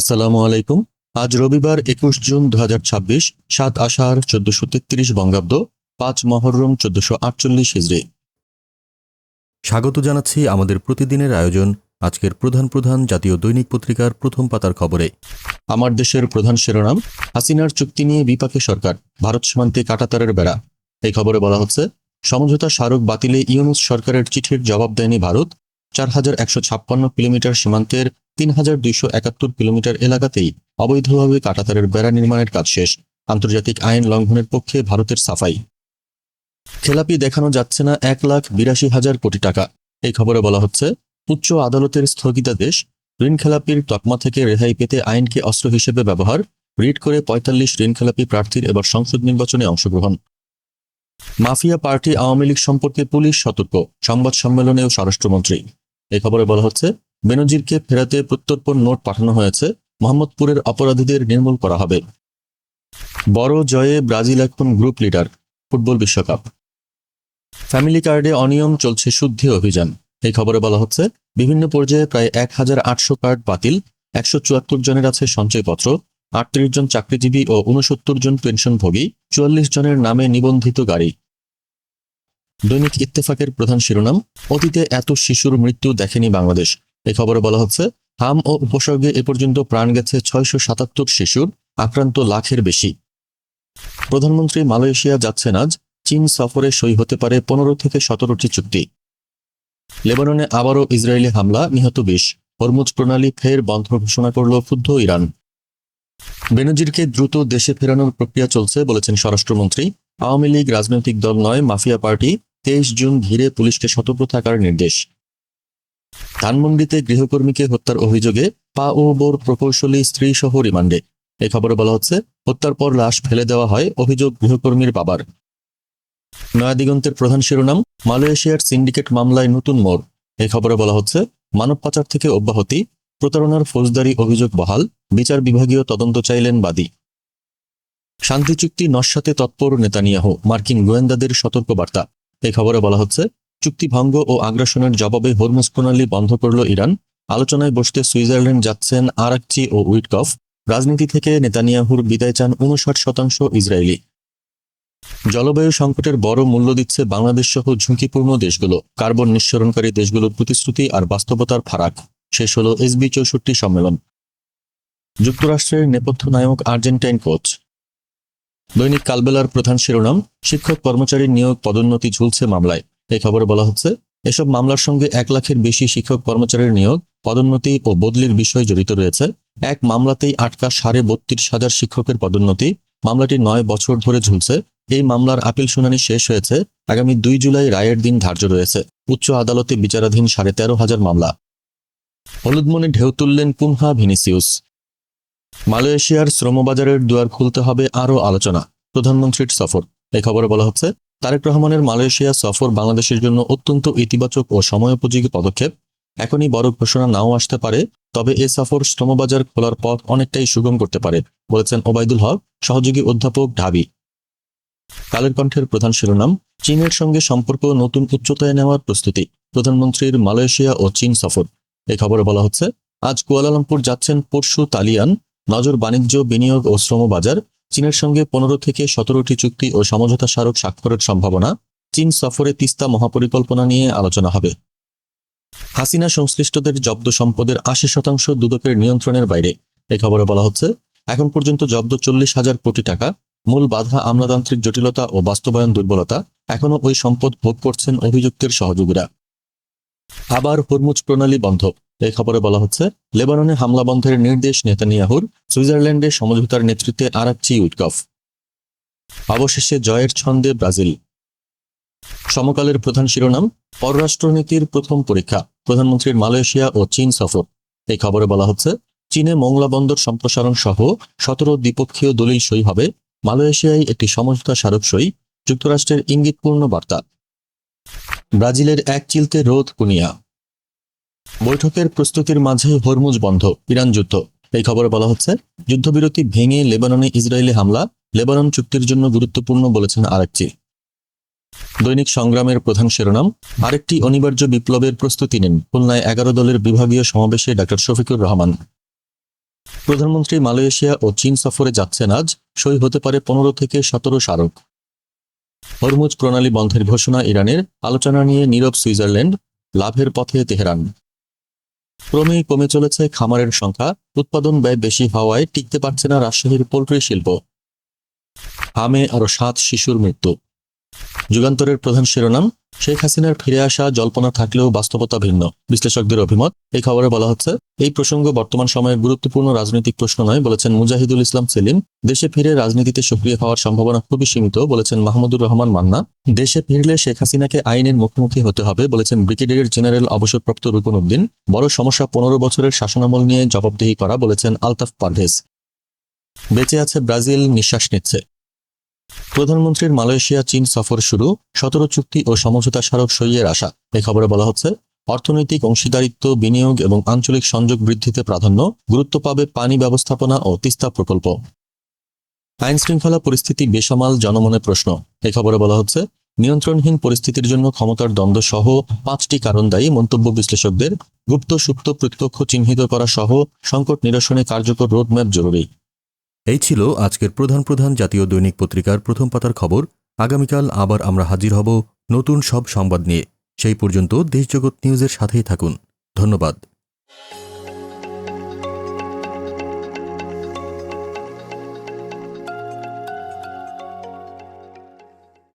আসসালামু আলাইকুম। আজ রবিবার ২১ জুন ২০২৬, ৭ আষাঢ় ১৪৩৩ বঙ্গাব্দ, ৫ মহররম ১৪৪৮ হিজরি। স্বাগত জানাচ্ছি আমাদের প্রতিদিনের আয়োজন আজকের প্রধান প্রধান জাতীয় দৈনিক পত্রিকার প্রথম পাতার খবরে। আমার দেশের প্রধান শিরোনাম, হাসিনার চুক্তি নিয়ে বিপাকে সরকার, ভারত সীমান্তে কাঁটাতারের বেড়া। এই খবরে বলা হচ্ছে, সমঝোতা স্মারক বাতিলে ইউনূস সরকারের চিঠির জবাব দেয়নি ভারত। ৪,১৫৬ কিলোমিটার সীমান্তের ৩,২৭১ কিলোমিটার এলাকাতেই অবৈধভাবে কাঁটাতারের বেড়া নির্মাণের কাজ শেষ। আন্তর্জাতিক আইন লঙ্ঘনের পক্ষে ভারতের সাফাই। খেলাপি দেখানো যাচ্ছে না ১,৮২,০০০ কোটি টাকা। এই খবরে বলা হচ্ছে, উচ্চ আদালতের স্থগিতাদেশ, ঋণ খেলাপির তকমা থেকে রেহাই পেতে আইনকে অস্ত্র হিসেবে ব্যবহার, রিট করে ৪৫ ঋণ খেলাপি প্রার্থীর এবার সংসদ নির্বাচনে অংশগ্রহণ। মাফিয়া পার্টি আওয়ামী লীগ সম্পর্কে পুলিশ সতর্ক, সংবাদ সম্মেলনেও স্বরাষ্ট্রমন্ত্রী। এই খবরে বলা হচ্ছে, বেনজিরকে ফেরাতে প্রত্যর্পণ নোট পাঠানো হয়েছে, মোহাম্মদপুরের অপরাধীদের নির্মূল করা হবে। বড় জয়ে ব্রাজিল এখন গ্রুপ লিডার, ফুটবল বিশ্বকাপ। ফ্যামিলি কার্ডে অনিয়ম, চলছে শুদ্ধি অভিযান। এই খবরে বলা হচ্ছে, বিভিন্ন পর্যায়ে প্রায় ১,৮০০ কার্ড বাতিল, ১৭৪ জনের আছে সঞ্চয়পত্র, ৩৮ জন চাকরিজীবী ও ৬৯ জন পেনশনভোগী, ৪৪ জনের নামে নিবন্ধিত গাড়ি। দৈনিক ইত্তেফাকের প্রধান শিরোনাম, অতীতে এত শিশুর মৃত্যু দেখেনি বাংলাদেশ। এই খবরে বলা হচ্ছে, হাম ও উপসর্গে এ পর্যন্ত প্রাণ গেছে ৬৭৭ শিশুর, আক্রান্ত লাখের বেশি। প্রধানমন্ত্রী মালয়েশিয়া যাচ্ছেন আজ, চীন সফরে সই হতে পারে ১৫ থেকে ১৭টি চুক্তি। লেবাননে আবারও ইসরায়েলি হামলা, নিহত ২০। হরমুজ প্রণালী ফের বন্ধ ঘোষণা করল ক্ষুব্ধ ইরান। বেনজিরকে দ্রুত দেশে ফেরানোর প্রক্রিয়া চলছে বলেছেন স্বরাষ্ট্রমন্ত্রী। আওয়ামী লীগ রাজনৈতিক দল নয়, মাফিয়া পার্টি। ২৩ জুন ঘিরে পুলিশকে সতর্ক থাকার নির্দেশ। ধানমন্ডিতে গৃহকর্মীকে হত্যার অভিযোগে পাওবোর প্রকৌশলী স্ত্রী সহ রিমান্ডে। এই খবরে বলা হচ্ছে, হত্যার পর লাশ ফেলে দেওয়া হয়, অভিযোগ গৃহকর্মীর বাবার। নয়াদিগন্তের প্রধান শিরোনাম, মালয়েশিয়ার সিন্ডিকেট মামলায় নতুন মোড়। এই খবরে বলা হচ্ছে, মানব পাচার থেকে অব্যাহতি, প্রতারণার ফৌজদারি অভিযোগ বহাল, বিচার বিভাগীয় তদন্ত চাইলেন বাদী। শান্তি চুক্তি নস্যাতে তৎপর নেতানিয়াহু, মার্কিন গোয়েন্দাদের সতর্ক বার্তা। এই খবরে বলা হচ্ছে, চুক্তি ভঙ্গ ও আগ্রাসনের জবাবে হরমুজ প্রণালী বন্ধ করল ইরান। আলোচনায় বসতে সুইজারল্যান্ড যাচ্ছেন আরাকচি ও উইটকফ। রাজনীতি থেকে নেতানিয়াহুর বিদায় চান ৫৯% ইসরায়েলি। জলবায়ু সংকটের বড় মূল্য দিচ্ছে বাংলাদেশ সহ ঝুঁকিপূর্ণ দেশগুলো, কার্বন নিঃসরণকারী দেশগুলোর প্রতিশ্রুতি আর বাস্তবতার ফারাক। শেষ হল SB64 সম্মেলন। যুক্তরাষ্ট্রের নেপথ্য নায়ক আর্জেন্টাইন কোচ। দৈনিক কালবেলার প্রধান শিরোনাম, শিক্ষক কর্মচারীর নিয়োগ পদোন্নতি ঝুলছে মামলায়। এই খবরে বলা হচ্ছে, এসব মামলার সঙ্গে ১ লাখের বেশি শিক্ষক কর্মচারীর নিয়োগ, পদোন্নতি ও বদলির বিষয় জড়িত রয়েছে। এক মামলাতেই আটকা ৩২,৫০০ শিক্ষকের পদোন্নতি। মামলাটি ৯ বছর ধরে ঝুলছে। এই মামলার আপিল শুনানি শেষ হয়েছে। আগামী ২ জুলাই রায়ের দিন ধার্য রয়েছে। উচ্চ আদালতে বিচারাধীন ১৩,৫০০ মামলা। হলুদ মনে ঢেউ তুললেন কুনহা ভিনিসিউস। মালয়েশিয়ার শ্রমবাজারের দুয়ার খুলতে হবে, আরও আলোচনা। প্রধানমন্ত্রীর সফর। এই খবরে বলা হচ্ছে, তারেক রহমানের মালয়েশিয়া সফর বাংলাদেশের জন্য অত্যন্ত ইতিবাচক ও সময়োপযোগী পদক্ষেপ। এখনই বড় ঘোষণা নাও আসতে পারে, তবে এ সফর শ্রমবাজার খোলার পথ অনেকটাই সুগম করতে পারে, বলেছেন ওবায়দুল হক, সহযোগী অধ্যাপক, ঢাবি। কালের কণ্ঠের প্রধান শিরোনাম, চীনের সঙ্গে সম্পর্ক নতুন উচ্চতায় নেওয়ার প্রস্তুতি। প্রধানমন্ত্রীর মালয়েশিয়া ও চীন সফর। এই খবরে বলা হচ্ছে, আজ কুয়ালালামপুর যাচ্ছেন, পরশু তালিয়ান। নজর বাণিজ্য, বিনিয়োগ ও শ্রমবাজার। চীনের সঙ্গে ১৫ থেকে ১৭টি চুক্তি ও সমঝোতা স্মারক স্বাক্ষরের সম্ভাবনা। চীন সফরে তিস্তা মহাপরিকল্পনা নিয়ে আলোচনা হবে। হাসিনা সংশ্লিষ্টদের জব্দ সম্পদের ৮০% দুদকের নিয়ন্ত্রণের বাইরে। এই খবরে বলা হচ্ছে, এখন পর্যন্ত জব্দ ৪০,০০০ কোটি টাকা। মূল বাধা আমলাতান্ত্রিক জটিলতা ও বাস্তবায়ন দুর্বলতা। এখনও ওই সম্পদ ভোগ করছেন অভিযুক্তের সহযোগীরা। আবার হরমুজ প্রণালী বন্ধ। এই খবরে বলা হচ্ছে, লেবাননে হামলা বন্ধের নির্দেশ নেতানিয়াহুর। সুইজারল্যান্ডে সমঝোতার নেতৃত্বে আরাকচি, উইটকফ। অবশেষে জয়ের ছন্দে ব্রাজিল। সমকালের প্রধান শিরোনাম, পররাষ্ট্রনীতির প্রথম পরীক্ষা। প্রধানমন্ত্রীর মালয়েশিয়া ও চীন সফর। এই খবরে বলা হচ্ছে, চীনে মোংলা বন্দর সম্প্রসারণ সহ ১৭ দ্বিপক্ষীয় দলিল সই হবে। মালয়েশিয়ায় একটি সমঝোতা স্মারক সই। যুক্তরাষ্ট্রের ইঙ্গিতপূর্ণ বার্তা। ব্রাজিলের এক চিলতে রোদ কুনিয়া। বৈঠকের প্রস্তুতির মাঝে হরমুজ বন্ধ, ইরান যুদ্ধ। এই খবরে বলা হচ্ছে, যুদ্ধবিরতি ভেঙে লেবাননে ইসরায়েলি হামলা। লেবানন চুক্তির জন্য গুরুত্বপূর্ণ বলেছেন আরাকচি। দৈনিক সংগ্রামের প্রধান শিরোনাম, আরেকটি অনিবার্য বিপ্লবের প্রস্তুতি নিন। খুলনায় ১১ দলের বিভাগীয় সমাবেশে ডা. শফিকুর রহমান। প্রধানমন্ত্রী মালয়েশিয়া ও চীন সফরে যাচ্ছেন আজ, সই হতে পারে 15 থেকে 17 স্মারক। হরমুজ প্রণালী বন্ধের ঘোষণা ইরানের, আলোচনা নিয়ে নীরব সুইজারল্যান্ড, লাভের পথে তেহরান। ক্রমেই কমে চলেছে খামারের সংখ্যা, উৎপাদন ব্যয় বেশি হওয়ায় টিকতে পারছে না রাজশাহীর পোল্ট্রি শিল্প। হামে আরও 7 শিশুর মৃত্যু। যুগান্তরের প্রধান শিরোনাম, শেখ হাসিনার ফিরে আসা জল্পনা থাকলেও বাস্তবতা ভিন্ন, বিশ্লেষকদের অভিমত। এই খবরে বলা হচ্ছে, এই প্রসঙ্গ বর্তমান সময়ের গুরুত্বপূর্ণ রাজনৈতিক প্রশ্ন নয়, বলেছেন মুজাহিদুল ইসলাম সেলিম। দেশে ফিরে রাজনীতিতে সক্রিয় হওয়ার সম্ভাবনা খুবই সীমিত, বলেছেন মাহমুদুর রহমান মান্না। দেশে ফিরলে শেখ হাসিনাকে আইনের মুখোমুখি হতে হবে, বলেছেন ব্রিগেডিয়ার জেনারেল অবসরপ্রাপ্ত রুকন উদ্দিন। বড় সমস্যা 15 বছরের শাসনামল নিয়ে জবাবদিহি করা, বলেছেন আলতাফ পারভেজ। বেঁচে আছে ব্রাজিল, নিঃশ্বাস নিচ্ছে। প্রধানমন্ত্রীর মালয়েশিয়া চীন সফর শুরু, 17 চুক্তি ও সমঝোতা স্মারক সইয়ের আশা। এই খবরে বলা হচ্ছে, অর্থনৈতিক অংশীদারিত্ব, বিনিয়োগ এবং আঞ্চলিক সংযোগ বৃদ্ধিতে প্রাধান্য, গুরুত্ব পাবে পানি ব্যবস্থাপনা ও তিস্তা প্রকল্প। আইন শৃঙ্খলা পরিস্থিতি বেসামাল, জনমনে প্রশ্ন। এই খবরে বলা হচ্ছে, নিয়ন্ত্রণহীন পরিস্থিতির জন্য ক্ষমতার দ্বন্দ্ব সহ 5টি কারণ দায়ী, মন্তব্য বিশ্লেষকদের। গুপ্ত সুপ্ত প্রত্যক্ষ চিহ্নিত করা সহ সংকট নিরসনে কার্যকর রোডম্যাপ জরুরি। এই ছিল আজকের প্রধান জাতীয় দৈনিক পত্রিকার প্রথম পাতার খবর। আগামীকাল আবার আমরা হাজির হব নতুন সব সংবাদ নিয়ে। সেই পর্যন্ত দেশজগৎ নিউজের সাথেই থাকুন। ধন্যবাদ।